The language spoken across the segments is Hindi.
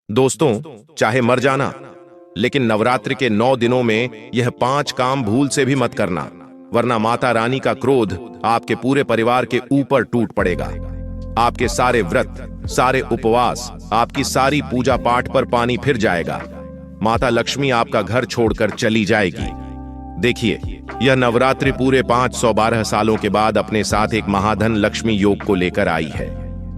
दोस्तों, चाहे मर जाना, लेकिन नवरात्रि के 9 दिनों में यह 5 काम भूल से भी मत करना, वरना माता रानी का क्रोध आपके पूरे परिवार के ऊपर टूट पड़ेगा। आपके सारे व्रत, सारे उपवास, आपकी सारी पूजा पाठ पर पानी फिर जाएगा। माता लक्ष्मी आपका घर छोड़कर चली जाएगी। देखिए, यह नवरात्रि पूरे 512 सालों के बाद अपने साथ एक महाधन लक्ष्मी योग को लेकर आई है।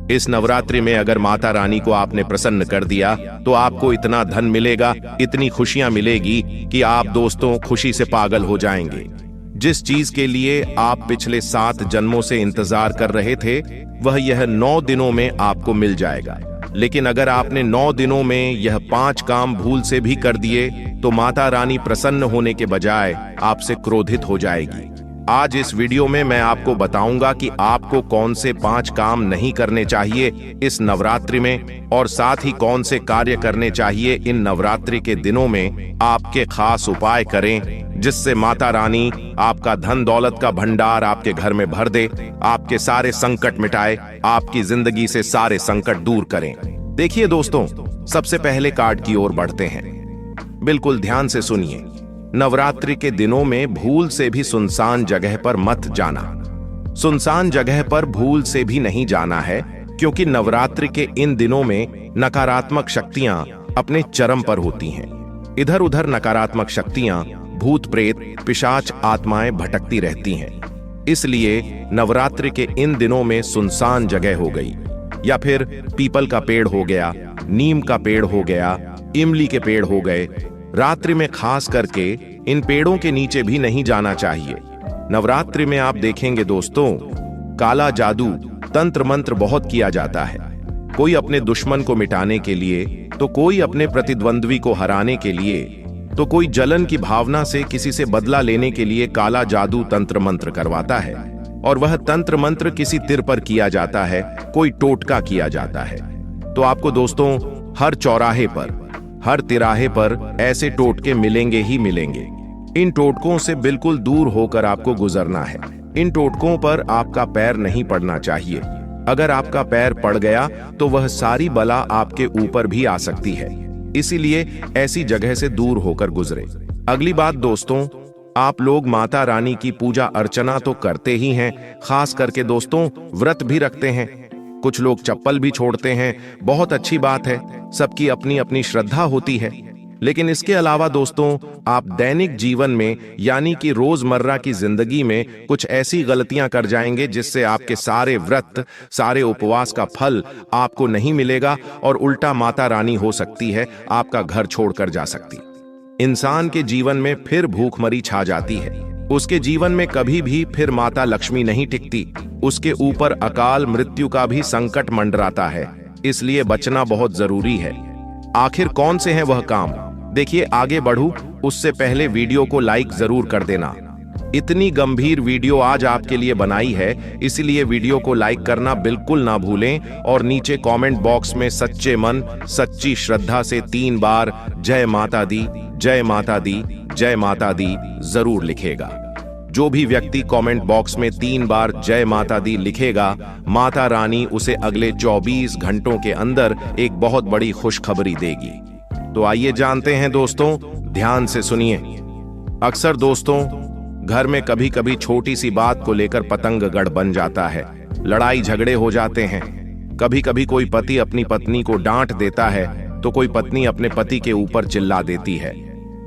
इस नवरात्रि में अगर माता रानी को आपने प्रसन्न कर दिया तो आपको इतना धन मिलेगा, इतनी खुशियां मिलेगी कि आप दोस्तों खुशी से पागल हो जाएंगे। जिस चीज के लिए आप पिछले 7 जन्मों से इंतजार कर रहे थे, वह यह 9 दिनों में आपको मिल जाएगा। लेकिन अगर आपने 9 दिनों में यह 5 काम भूल से भी कर दिए तो माता रानी प्रसन्न होने के बजाय आपसे क्रोधित हो जाएगी। आज इस वीडियो में मैं आपको बताऊंगा कि आपको कौन से 5 काम नहीं करने चाहिए इस नवरात्रि में, और साथ ही कौन से कार्य करने चाहिए इन नवरात्रि के दिनों में। आपके खास उपाय करें जिससे माता रानी आपका धन दौलत का भंडार आपके घर में भर दे, आपके सारे संकट मिटाए, आपकी जिंदगी से सारे संकट दूर करें। देखिए दोस्तों, सबसे पहले कार्ड की ओर बढ़ते हैं। बिल्कुल ध्यान से सुनिए। नवरात्रि के दिनों में भूल से भी सुनसान जगह पर मत जाना। सुनसान जगह पर भूल से भी नहीं जाना है, क्योंकि नवरात्रि के इन दिनों में नकारात्मक शक्तियां अपने चरम पर होती हैं। इधर उधर नकारात्मक शक्तियां, भूत प्रेत, पिशाच आत्माएं भटकती रहती हैं। इसलिए नवरात्रि के इन दिनों में सुनसान जगह हो गई, या फिर पीपल का पेड़ हो गया, नीम का पेड़ हो गया, इमली के पेड़ हो गए, रात्रि में खास करके इन पेड़ों के नीचे भी नहीं जाना चाहिए। नवरात्रि में आप देखेंगे दोस्तों, काला जादू, तंत्र मंत्र बहुत किया जाता है। कोई अपने दुश्मन को मिटाने के लिए, तो कोई अपने प्रतिद्वंद्वी को हराने के लिए, तो कोई जलन की भावना से किसी से बदला लेने के लिए काला जादू तंत्र मंत्र करवाता है। और वह तंत्र मंत्र किसी तिर पर किया जाता है, कोई टोटका किया जाता है। तो आपको दोस्तों हर चौराहे पर, हर तिराहे पर ऐसे टोटके मिलेंगे ही मिलेंगे। इन टोटकों से बिल्कुल दूर होकर आपको गुजरना है। इन टोटकों पर आपका पैर नहीं पड़ना चाहिए। अगर आपका पैर पड़ गया तो वह सारी बला आपके ऊपर भी आ सकती है। इसीलिए ऐसी जगह से दूर होकर गुजरे। अगली बात दोस्तों, आप लोग माता रानी की पूजा अर्चना तो करते ही हैं, खास करके दोस्तों व्रत भी रखते हैं। कुछ लोग चप्पल भी छोड़ते हैं, बहुत अच्छी बात है, सबकी अपनी अपनी श्रद्धा होती है। लेकिन इसके अलावा दोस्तों, आप दैनिक जीवन में यानी कि रोजमर्रा की जिंदगी में कुछ ऐसी गलतियां कर जाएंगे जिससे आपके सारे व्रत, सारे उपवास का फल आपको नहीं मिलेगा, और उल्टा माता रानी हो सकती है आपका घर छोड़कर जा सकती। इंसान के जीवन में फिर भूखमरी छा जाती है। उसके जीवन में कभी भी फिर माता लक्ष्मी नहीं टिकती। उसके ऊपर अकाल मृत्यु का भी संकट मंडराता है। इसलिए बचना बहुत जरूरी है। आखिर कौन से हैं वह काम? देखिए, आगे बढ़ूं उससे पहले वीडियो को लाइक जरूर कर देना। इतनी गंभीर वीडियो आज आपके लिए बनाई है, इसलिए वीडियो को लाइक करना बिल्कुल ना भूलें, और नीचे कमेंट बॉक्स में सच्चे मन, सच्ची श्रद्धा से 3 बार जय माता दी, जय माता दी, जय माता दी जरूर लिखेगा। जो भी व्यक्ति कमेंट बॉक्स में 3 बार जय माता दी लिखेगा, माता रानी उसे अगले 24 घंटों के अंदर एक बहुत बड़ी खुशखबरी देगी। तो आइए जानते हैं दोस्तों, ध्यान से सुनिए। अक्सर दोस्तों घर में कभी कभी छोटी सी बात को लेकर पतंगगढ़ बन जाता है, लड़ाई झगड़े हो जाते हैं। कभी कभी कोई पति अपनी पत्नी को डांट देता है, तो कोई पत्नी अपने पति के ऊपर चिल्ला देती है।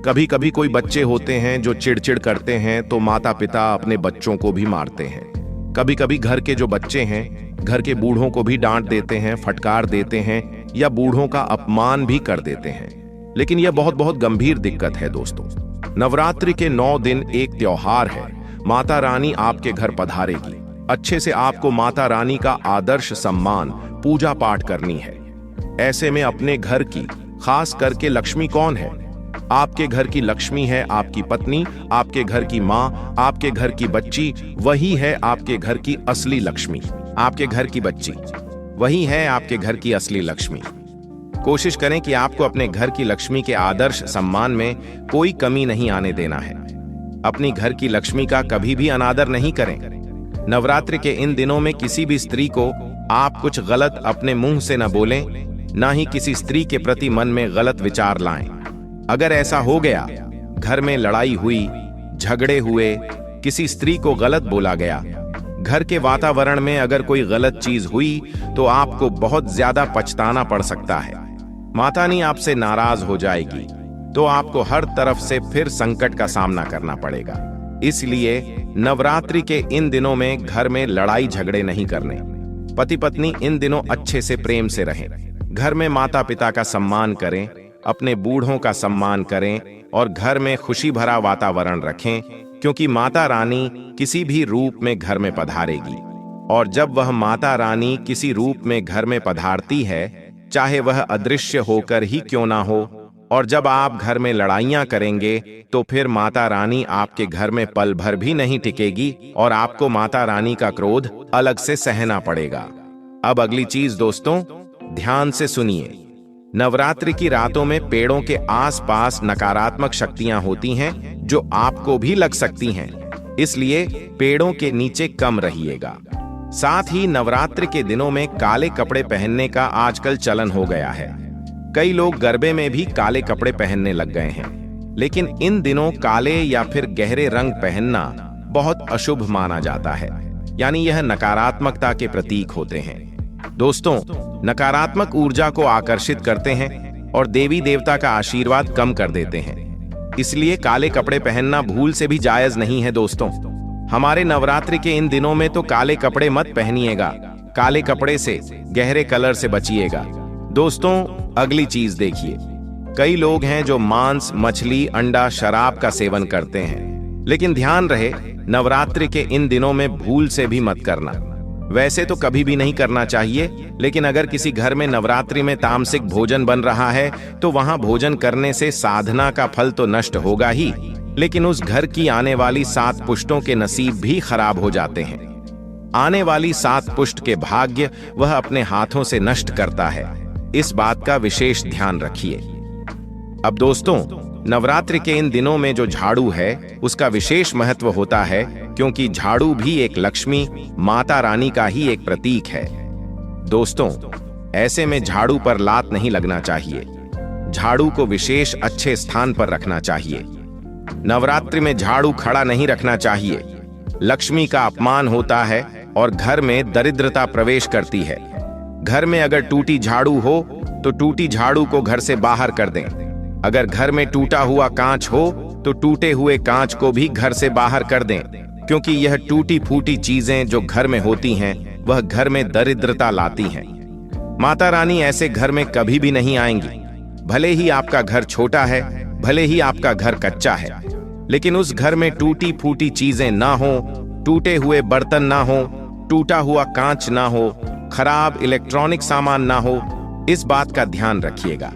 कभी कभी कोई बच्चे होते हैं जो चिड़चिड़ करते हैं, तो माता पिता अपने बच्चों को भी मारते हैं। कभी कभी घर के जो बच्चे हैं, घर के बूढ़ों को भी डांट देते हैं, फटकार देते हैं, या बूढ़ों का अपमान भी कर देते हैं। लेकिन यह बहुत बहुत गंभीर दिक्कत है दोस्तों। नवरात्रि के 9 दिन एक त्योहार है। माता रानी आपके घर पधारेगी। अच्छे से आपको माता रानी का आदर्श सम्मान, पूजा पाठ करनी है। ऐसे में अपने घर की, खास करके लक्ष्मी कौन है? आपके घर की लक्ष्मी है आपकी पत्नी, आपके घर की माँ, आपके घर की बच्ची, वही है आपके घर की असली लक्ष्मी। आपके घर की बच्ची वही है आपके घर की असली लक्ष्मी। कोशिश करें कि आपको अपने घर की लक्ष्मी के आदर्श सम्मान में कोई कमी नहीं आने देना है। अपनी घर की लक्ष्मी का कभी भी अनादर नहीं करें। नवरात्रि के इन दिनों में किसी भी स्त्री को आप कुछ गलत अपने मुंह से न बोलें, ना ही किसी स्त्री के प्रति मन में गलत विचार लाएं। अगर ऐसा हो गया, घर में लड़ाई हुई, झगड़े हुए, किसी स्त्री को गलत बोला गया, घर के वातावरण में अगर कोई गलत चीज हुई, तो आपको बहुत ज्यादा पछताना पड़ सकता है। माता रानी आपसे नाराज हो जाएगी, तो आपको हर तरफ से फिर संकट का सामना करना पड़ेगा। इसलिए नवरात्रि के इन दिनों में घर में लड़ाई झगड़े नहीं करने। पति पत्नी इन दिनों अच्छे से प्रेम से रहें। घर में माता पिता का सम्मान करें, अपने बूढ़ों का सम्मान करें और घर में खुशी भरा वातावरण रखें, क्योंकि माता रानी किसी भी रूप में घर में पधारेगी। और जब वह माता रानी किसी रूप में घर में पधारती है, चाहे वह अदृश्य होकर ही क्यों ना हो, और जब आप घर में लड़ाइयां करेंगे, तो फिर माता रानी आपके घर में पल भर भी नहीं टिकेगी और आपको माता रानी का क्रोध अलग से सहना पड़ेगा। अब अगली चीज दोस्तों, ध्यान से सुनिए। नवरात्रि की रातों में पेड़ों के आसपास नकारात्मक शक्तियां होती हैं, जो आपको भी लग सकती हैं। इसलिए पेड़ों के नीचे कम रहिएगा। साथ ही नवरात्रि के दिनों में काले कपड़े पहनने का आजकल चलन हो गया है। कई लोग गरबे में भी काले कपड़े पहनने लग गए हैं, लेकिन इन दिनों काले या फिर गहरे रंग पहनना बहुत अशुभ माना जाता है, यानी यह नकारात्मकता के प्रतीक होते हैं। दोस्तों, नकारात्मक ऊर्जा को आकर्षित करते हैं और देवी देवता का आशीर्वाद कम कर देते हैं। इसलिए काले कपड़े पहनना भूल से भी जायज नहीं है। दोस्तों, हमारे नवरात्रि के इन दिनों में तो काले कपड़े मत पहनिएगा। काले कपड़े से, गहरे कलर से बचिएगा। दोस्तों, अगली चीज देखिए। कई लोग हैं जो मांस, मछली, अंडा, शराब का सेवन करते हैं, लेकिन ध्यान रहे, नवरात्रि के इन दिनों में भूल से भी मत करना। वैसे तो कभी भी नहीं करना चाहिए, लेकिन अगर किसी घर में नवरात्रि में तामसिक भोजन बन रहा है, तो वहां भोजन करने से साधना का फल तो नष्ट होगा ही, लेकिन उस घर की आने वाली 7 पुश्तों के नसीब भी खराब हो जाते हैं। आने वाली 7 पुश्त के भाग्य वह अपने हाथों से नष्ट करता है। इस बात का विशेष ध्यान रखिए। अब दोस्तों, नवरात्रि के इन दिनों में जो झाड़ू है, उसका विशेष महत्व होता है, क्योंकि झाड़ू भी एक लक्ष्मी, माता रानी का ही एक प्रतीक है। दोस्तों, ऐसे में झाड़ू पर लात नहीं लगना चाहिए। झाड़ू को विशेष अच्छे स्थान पर रखना चाहिए। नवरात्रि में झाड़ू खड़ा नहीं रखना चाहिए। लक्ष्मी का अपमान होता है और घर में दरिद्रता प्रवेश करती है। घर में अगर टूटी झाड़ू हो, तो टूटी झाड़ू को घर से बाहर कर दें। अगर घर में टूटा हुआ कांच हो, तो टूटे हुए कांच को भी घर से बाहर कर दें, क्योंकि यह टूटी फूटी चीजें जो घर में होती हैं, वह घर में दरिद्रता लाती हैं। माता रानी ऐसे घर में कभी भी नहीं आएंगी। भले ही आपका घर छोटा है, भले ही आपका घर कच्चा है, लेकिन उस घर में टूटी फूटी चीजें ना हो, टूटे हुए बर्तन ना हो, टूटा हुआ कांच ना हो, खराब इलेक्ट्रॉनिक सामान ना हो। इस बात का ध्यान रखिएगा,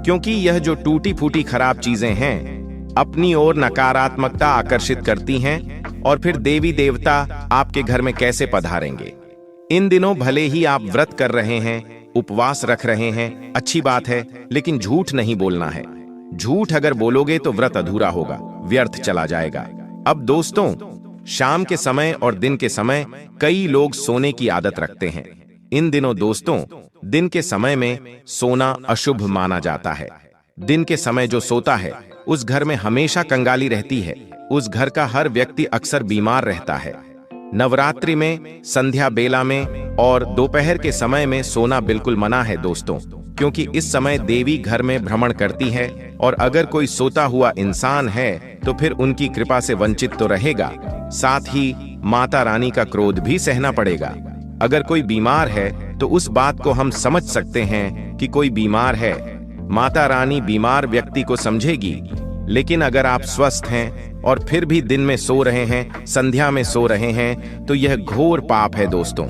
क्योंकि यह जो टूटी फूटी खराब चीजें हैं, अपनी ओर नकारात्मकता आकर्षित करती हैं, और फिर देवी देवता आपके घर में कैसे पधारेंगे। इन दिनों भले ही आप व्रत कर रहे हैं, उपवास रख रहे हैं, अच्छी बात है, लेकिन झूठ नहीं बोलना है। झूठ अगर बोलोगे तो व्रत अधूरा होगा, व्यर्थ चला जाएगा। अब दोस्तों, शाम के समय और दिन के समय कई लोग सोने की आदत रखते हैं। इन दिनों दोस्तों, दिन के समय में सोना अशुभ माना जाता है। दिन के समय जो सोता है, उस घर में हमेशा कंगाली रहती है। उस घर का हर व्यक्ति अक्सर बीमार रहता है। नवरात्रि में संध्या बेला में और दोपहर के समय में सोना बिल्कुल मना है दोस्तों, क्योंकि इस समय देवी घर में भ्रमण करती है, और अगर कोई सोता हुआ इंसान है, तो फिर उनकी कृपा से वंचित तो रहेगा, साथ ही माता रानी का क्रोध भी सहना पड़ेगा। अगर कोई बीमार है, तो उस बात को हम समझ सकते हैं कि कोई बीमार है। माता रानी बीमार व्यक्ति को समझेगी। लेकिन अगर आप स्वस्थ हैं और फिर भी दिन में सो रहे हैं, संध्या में सो रहे हैं, तो यह घोर पाप है दोस्तों।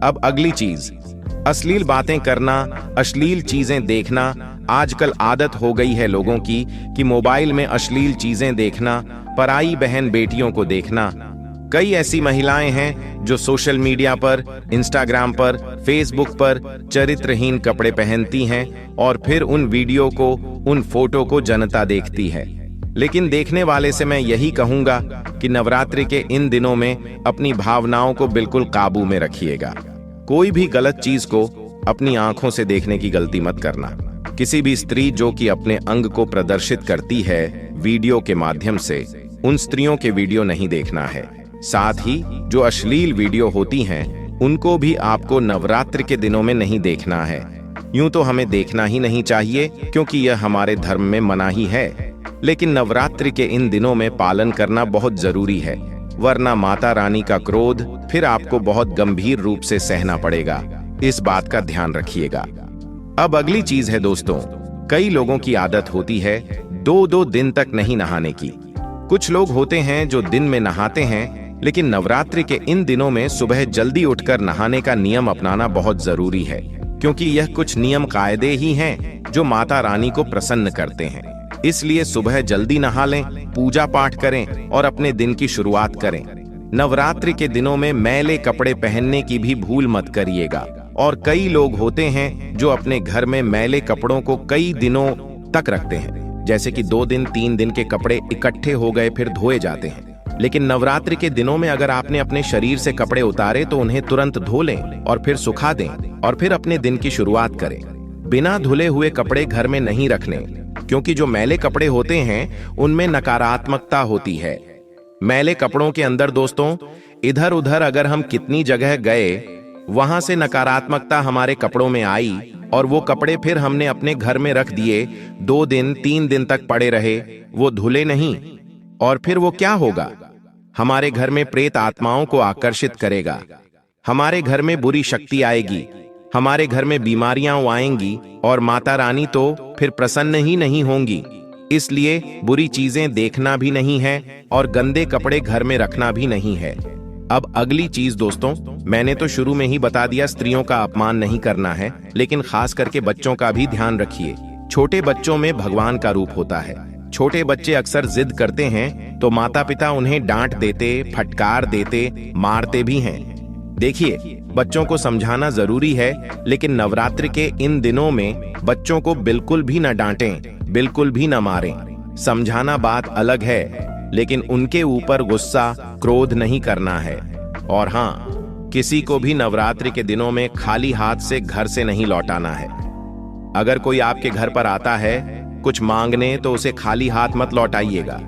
अब अगली चीज, अश्लील बातें करना, अश्लील चीजें देखना आजकल आदत हो गई है लोगों की, कि मोबाइल में अश्लील चीजें देखना, पराई बहन बेटियों को देखना। कई ऐसी महिलाएं हैं जो सोशल मीडिया पर, इंस्टाग्राम पर, फेसबुक पर चरित्रहीन कपड़े पहनती हैं और फिर उन वीडियो को, उन फोटो को जनता देखती है। लेकिन देखने वाले से मैं यही कहूंगा कि नवरात्रि के इन दिनों में अपनी भावनाओं को बिल्कुल काबू में रखिएगा। कोई भी गलत चीज को अपनी आंखों से देखने की गलती मत करना। किसी भी स्त्री जो कि अपने अंग को प्रदर्शित करती है वीडियो के माध्यम से, उन स्त्रियों के वीडियो नहीं देखना है। साथ ही जो अश्लील वीडियो होती हैं, उनको भी आपको नवरात्र के दिनों में नहीं देखना है। यूं तो हमें देखना ही नहीं चाहिए क्योंकि यह हमारे धर्म में मना ही है, लेकिन नवरात्रि के इन दिनों में पालन करना बहुत जरूरी है, वरना माता रानी का क्रोध फिर आपको बहुत गंभीर रूप से सहना पड़ेगा। इस बात का ध्यान रखिएगा। अब अगली चीज है दोस्तों, कई लोगों की आदत होती है 2-2 दिन तक नहीं नहाने की। कुछ लोग होते हैं जो दिन में नहाते हैं, लेकिन नवरात्रि के इन दिनों में सुबह जल्दी उठकर नहाने का नियम अपनाना बहुत जरूरी है, क्योंकि यह कुछ नियम कायदे ही हैं जो माता रानी को प्रसन्न करते हैं। इसलिए सुबह जल्दी नहा लें, पूजा पाठ करें और अपने दिन की शुरुआत करें। नवरात्रि के दिनों में मैले कपड़े पहनने की भी भूल मत करिएगा। और कई लोग होते हैं जो अपने घर में मैले कपड़ों को कई दिनों तक रखते हैं, जैसे कि 2 दिन 3 दिन के कपड़े इकट्ठे हो गए फिर धोए जाते हैं। लेकिन नवरात्रि के दिनों में अगर आपने अपने शरीर से कपड़े उतारे तो उन्हें तुरंत धो लें और फिर सुखा दें और फिर अपने दिन की शुरुआत करें। बिना धुले हुए कपड़े घर में नहीं रखने, क्योंकि जो मैले कपड़े होते हैं उनमें नकारात्मकता होती है। मैले कपड़ों के अंदर दोस्तों इधर उधर अगर हम कितनी जगह गए, वहां से नकारात्मकता हमारे कपड़ों में आई और वो कपड़े फिर हमने अपने घर में रख दिए, 2 दिन 3 दिन तक पड़े रहे, वो धुले नहीं, और फिर वो क्या होगा, हमारे घर में प्रेत आत्माओं को आकर्षित करेगा, हमारे घर में बुरी शक्ति आएगी, हमारे घर में बीमारियां आएंगी और माता रानी तो फिर प्रसन्न ही नहीं होंगी। इसलिए बुरी चीजें देखना भी नहीं है और गंदे कपड़े घर में रखना भी नहीं है। अब अगली चीज दोस्तों, मैंने तो शुरू में ही बता दिया स्त्रियों का अपमान नहीं करना है, लेकिन खास करके बच्चों का भी ध्यान रखिए। छोटे बच्चों में भगवान का रूप होता है। छोटे बच्चे अक्सर जिद करते हैं तो माता पिता उन्हें डांट देते, फटकार देते, मारते भी हैं। देखिए, बच्चों को समझाना जरूरी है, लेकिन नवरात्रि के इन दिनों में बच्चों को बिल्कुल भी न डांटें, बिल्कुल भी न मारें। समझाना बात अलग है, लेकिन उनके ऊपर गुस्सा, क्रोध नहीं करना है। और हाँ, किसी को भी नवरात्रि के दिनों में खाली हाथ से घर से नहीं लौटाना है। अगर कोई आपके घर पर आता है कुछ मांगने तो उसे खाली हाथ मत लौटाइएगा।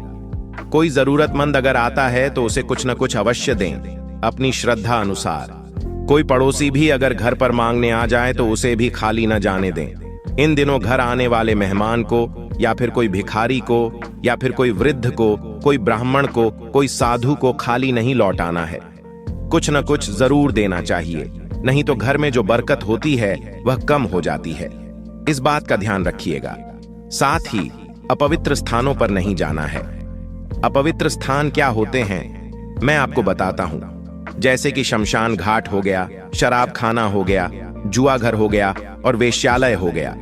कोई जरूरतमंद अगर आता है तो उसे कुछ न कुछ अवश्य दें, अपनी श्रद्धा अनुसार। कोई पड़ोसी भी अगर घर पर मांगने आ जाए तो उसे भी खाली न जाने दें। इन दिनों घर आने वाले मेहमान को या फिर कोई भिखारी को या फिर कोई वृद्ध को, कोई ब्राह्मण को, कोई साधु को खाली नहीं लौटाना है। कुछ न कुछ जरूर देना चाहिए, नहीं तो घर में जो बरकत होती है वह कम हो जाती है। इस बात का ध्यान रखिएगा। साथ ही अपवित्र स्थानों पर नहीं जाना है। अपवित्र स्थान क्या होते हैं मैं आपको बताता हूं, जैसे कि शमशान घाट हो गया, शराब खाना हो गया, जुआ घर हो गया और वेश्यालय हो गया।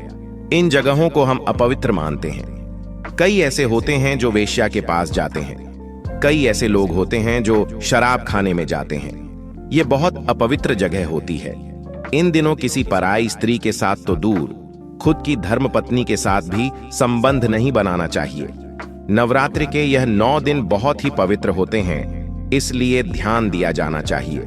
इन जगहों को हम अपवित्र मानते हैं। कई ऐसे होते हैं जो वेश्या के पास जाते हैं, कई ऐसे लोग होते हैं जो शराब खाने में जाते हैं। ये बहुत अपवित्र जगह होती है। इन दिनों किसी पराई स्त्री के साथ तो दूर, खुद की धर्मपत्नी के साथ भी संबंध नहीं बनाना चाहिए। नवरात्रि के यह 9 दिन बहुत ही पवित्र होते हैं, इसलिए ध्यान दिया जाना चाहिए।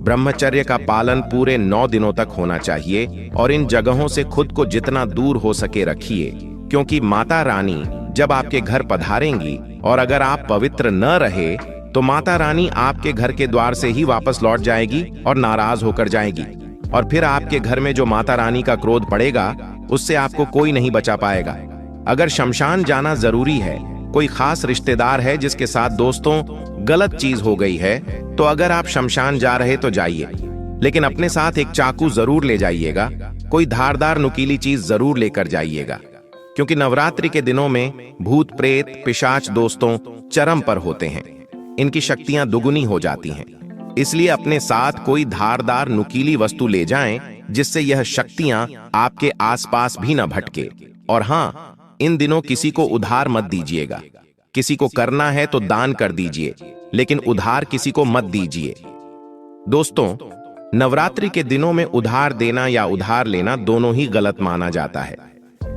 ब्रह्मचर्य का पालन पूरे 9 दिनों तक होना चाहिए और इन जगहों से खुद को जितना दूर हो सके रखिए, क्योंकि माता रानी जब आपके घर पधारेंगी और अगर आप पवित्र न रहे तो माता रानी आपके घर के द्वार से ही वापस लौट जाएगी और नाराज होकर जाएगी, और फिर आपके घर में जो माता रानी का क्रोध पड़ेगा उससे आपको कोई नहीं बचा पाएगा। अगर शमशान जाना जरूरी है, कोई खास रिश्तेदार है जिसके साथ दोस्तों गलत चीज हो गई है, तो अगर आप शमशान जा रहे तो जाइए, लेकिन अपने साथ एक चाकू जरूर ले जाइएगा, कोई धारदार नुकीली चीज जरूर लेकर जाइएगा, क्योंकि नवरात्रि के दिनों में भूत प्रेत पिशाच दोस्तों चरम पर होते हैं। इनकी शक्तियां दुगुनी हो जाती हैं। इसलिए अपने साथ कोई धारदार नुकीली वस्तु ले जाएं, जिससे यह शक्तियां आपके आसपास भी न भटके। और हाँ, इन दिनों किसी को उधार मत दीजिएगा। किसी को करना है तो दान कर दीजिए, लेकिन उधार किसी को मत दीजिए। दोस्तों, नवरात्रि के दिनों में उधार देना या उधार लेना दोनों ही गलत माना जाता है।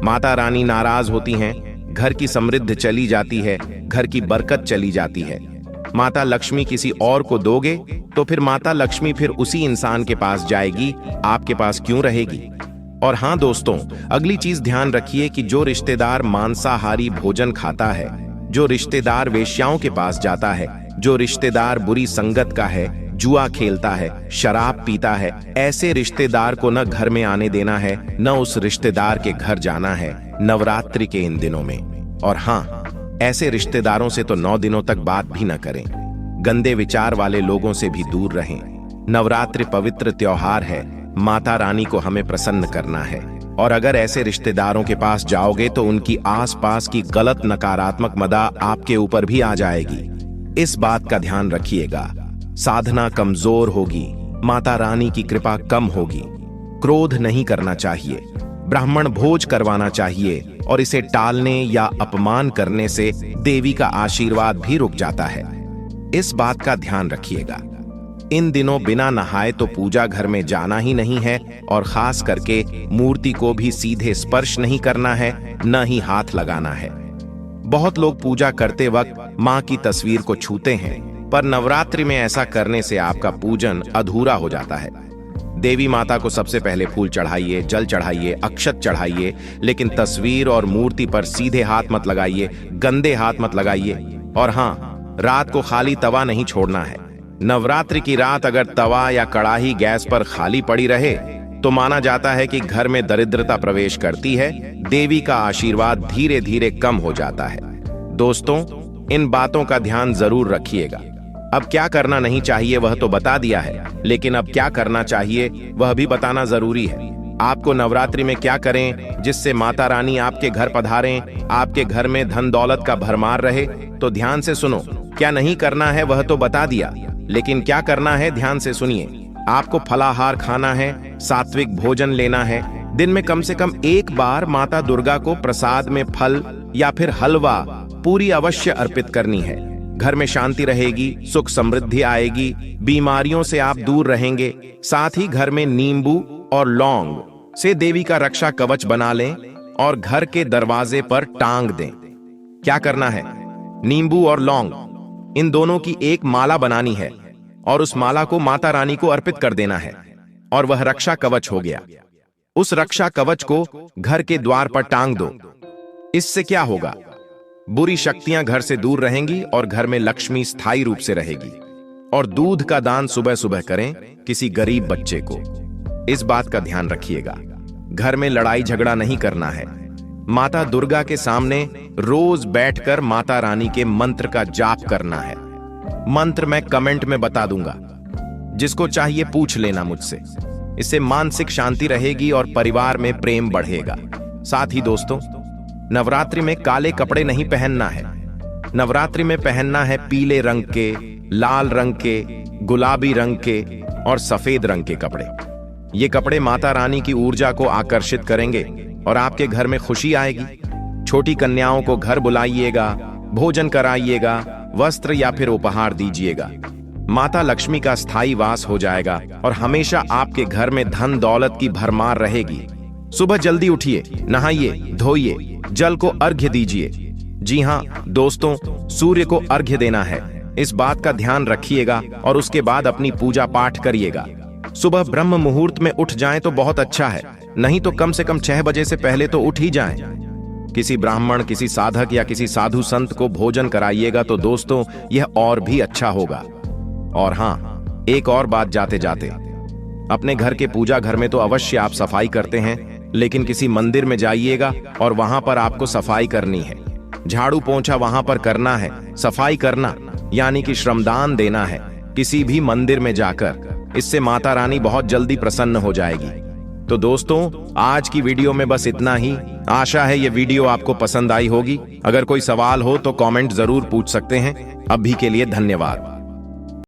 माता रानी नाराज होती हैं, घर की समृद्धि चली जाती है, घर की बरकत चली जाती है। माता लक्ष्मी किसी और को दोगे तो फिर माता लक्ष्मी फिर उसी इंसान के पास जाएगी, आपके पास क्यों रहेगी। और हाँ दोस्तों, अगली चीज ध्यान रखिए कि जो रिश्तेदार मांसाहारी भोजन खाता है, जो रिश्तेदार वेश्याओं के पास जाता है, जो रिश्तेदार बुरी संगत का है, जुआ खेलता है, शराब पीता है, ऐसे रिश्तेदार को न घर में आने देना है, न उस रिश्तेदार के घर जाना है नवरात्रि के इन दिनों में। और हाँ, ऐसे रिश्तेदारों से तो 9 दिनों तक बात भी न करें। गंदे विचार वाले लोगों से भी दूर रहें। नवरात्रि पवित्र त्योहार है, माता रानी को हमें प्रसन्न करना है। और अगर ऐसे रिश्तेदारों के पास जाओगे तो उनकी आसपास की गलत नकारात्मक मदा आपके ऊपर भी आ जाएगी। इस बात का ध्यान रखिएगा। साधना कमजोर होगी, माता रानी की कृपा कम होगी। क्रोध नहीं करना चाहिए, ब्राह्मण भोज करवाना चाहिए और इसे टालने या अपमान करने से देवी का आशीर्वाद भी रुक जाता है। इस बात का ध्यान रखिएगा। इन दिनों बिना नहाए तो पूजा घर में जाना ही नहीं है और खास करके मूर्ति को भी सीधे स्पर्श नहीं करना है, न ही हाथ लगाना है। बहुत लोग पूजा करते वक्त मां की तस्वीर को छूते हैं, पर नवरात्रि में ऐसा करने से आपका पूजन अधूरा हो जाता है। देवी माता को सबसे पहले फूल चढ़ाइए, जल चढ़ाइए, अक्षत चढ़ाइए, लेकिन तस्वीर और मूर्ति पर सीधे हाथ मत लगाइए, गंदे हाथ मत लगाइए। और हाँ, रात को खाली तवा नहीं छोड़ना है। नवरात्रि की रात अगर तवा या कड़ाही गैस पर खाली पड़ी रहे तो माना जाता है कि घर में दरिद्रता प्रवेश करती है, देवी का आशीर्वाद धीरे धीरे कम हो जाता है। दोस्तों, इन बातों का ध्यान जरूर रखिएगा। अब क्या करना नहीं चाहिए वह तो बता दिया है, लेकिन अब क्या करना चाहिए वह भी बताना जरूरी है। आपको नवरात्रि में क्या करें जिससे माता रानी आपके घर पधारें, आपके घर में धन दौलत का भरमार रहे, तो ध्यान से सुनो। क्या नहीं करना है वह तो बता दिया, लेकिन क्या करना है ध्यान से सुनिए। आपको फलाहार खाना है, सात्विक भोजन लेना है। दिन में कम से कम एक बार माता दुर्गा को प्रसाद में फल या फिर हलवा पूरी अवश्य अर्पित करनी है। घर में शांति रहेगी, सुख समृद्धि आएगी, बीमारियों से आप दूर रहेंगे। साथ ही घर में नींबू और लौंग से देवी का रक्षा कवच बना लें और घर के दरवाजे पर टांग दें। क्या करना है? नींबू और लौंग, इन दोनों की एक माला बनानी है और उस माला को माता रानी को अर्पित कर देना है और वह रक्षा कवच हो गया। उस रक्षा कवच को घर के द्वार पर टांग दो। इससे क्या होगा? बुरी शक्तियां घर से दूर रहेंगी और घर में लक्ष्मी स्थायी रूप से रहेगी। और दूध का दान सुबह सुबह करें किसी गरीब बच्चे को। इस बात का ध्यान रखिएगा। घर में लड़ाई झगड़ा नहीं करना है। माता दुर्गा के सामने रोज बैठकर माता रानी के मंत्र का जाप करना है। मंत्र मैं कमेंट में बता दूंगा, जिसको चाहिए पूछ लेना मुझसे। इससे मानसिक शांति रहेगी और परिवार में प्रेम बढ़ेगा। साथ ही दोस्तों, नवरात्रि में काले कपड़े नहीं पहनना है। नवरात्रि में पहनना है पीले रंग के, लाल रंग के, गुलाबी रंग के और सफेद रंग के कपड़े। ये कपड़े माता रानी की ऊर्जा को आकर्षित करेंगे और आपके घर में खुशी आएगी। छोटी कन्याओं को घर बुलाइएगा, भोजन कराइएगा, वस्त्र या फिर उपहार दीजिएगा। माता लक्ष्मी का स्थायी वास हो जाएगा और हमेशा आपके घर में धन दौलत की भरमार रहेगी। सुबह जल्दी उठिए, नहाइए, धोइए, जल को अर्घ्य दीजिए। जी हाँ दोस्तों, सूर्य को अर्घ्य देना है। इस बात का ध्यान रखिएगा और उसके बाद अपनी पूजा पाठ करिएगा। सुबह ब्रह्म मुहूर्त में उठ जाएं तो बहुत अच्छा है, नहीं तो कम से कम 6 बजे से पहले तो उठ ही जाएं। किसी ब्राह्मण, किसी साधक या किसी साधु संत को भोजन कराइएगा तो दोस्तों यह और भी अच्छा होगा। और हाँ, एक और बात जाते जाते, अपने घर के पूजा घर में तो अवश्य आप सफाई करते हैं, लेकिन किसी मंदिर में जाइएगा और वहां पर आपको सफाई करनी है। झाड़ू पोंछा वहां पर करना है। सफाई करना यानी कि श्रमदान देना है किसी भी मंदिर में जाकर। इससे माता रानी बहुत जल्दी प्रसन्न हो जाएगी। तो दोस्तों, आज की वीडियो में बस इतना ही। आशा है ये वीडियो आपको पसंद आई होगी। अगर कोई सवाल हो तो कमेंट जरूर पूछ सकते हैं। अभी के लिए धन्यवाद।